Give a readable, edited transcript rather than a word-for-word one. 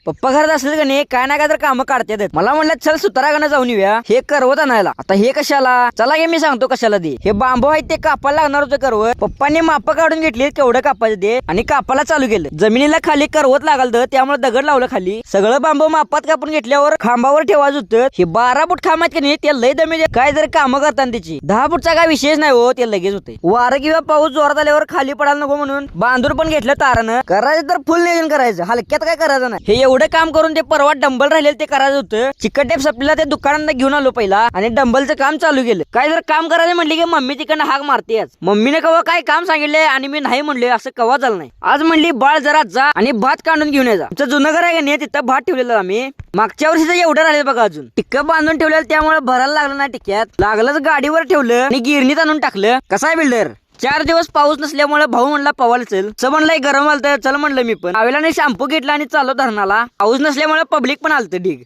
पप्पा घरात असले का नाही काय ना काय तर कामं काढतात. मला म्हणलं चल सुताराकडे जाऊन येऊया हे करवत आणायला. आता हे कशाला, चला हे मी सांगतो कशाला दे. हे बांबू आहेत ते कापायला लागणार होतं करवत. पप्पांनी माप काढून घेतली केवढं कापायचं ते आणि कापायला चालू केलं. जमिनीला खाली करवत लागलं त्यामुळे दगड लावलं खाली. सगळं बांबू मापात कापून घेतल्यावर खांबावर ठेवायचं होतं. हे 12 फूट खांब आहेत का नाही ते लय दमे काय जर कामं करताना त्याची 10 फूटचा काय विषयच नाही हो. ते लगेच होते. वारं किंवा पाऊस जोरात आल्यावर खाली पडायला नको म्हणून बांधून पण घेतलं तारानं. करायचं तर फुल नियोजन करायचं, हलक्यात काय करायचं नाही. हे एवढं काम करून ते परवा डंबल राहिलेलं ते करायचं होतं. चिकट टेप सपलेला ते दुकानात घेऊन आलो पहिला आणि डंबलचं काम चालू केलं. काय जर काम करायला म्हटली की मम्मी तिकडनं हाक मारते. मम्मीने कवा काय काम सांगितले आणि मी नाही म्हणले असं कवा झालं नाही. आज म्हणली बाळ जरा जा आणि भात काढून घेऊन यायचा. तुमचं जुनं घर आहे का नाही तिथं भात ठेवलेलं आम्ही. मागच्या वर्षीचं एवढं राहिले बघा अजून. टिक्क बांधून ठेवलेलं त्यामुळे भरायला लागलं नाही. टिक्क्यात लागलंच गाडीवर ठेवलं आणि गिरणीत आणून टाकलं. कसा आहे बिल्डर. 4 दिवस पाऊस नसल्यामुळे भाऊ म्हणला पवायला चल. असं म्हणलं गरम आलतं चल म्हणलं मी पण. आवेला शॅम्पू घेतला आणि चाललो धरणाला. पाऊस नसल्यामुळे पब्लिक पण आलतं ढीग.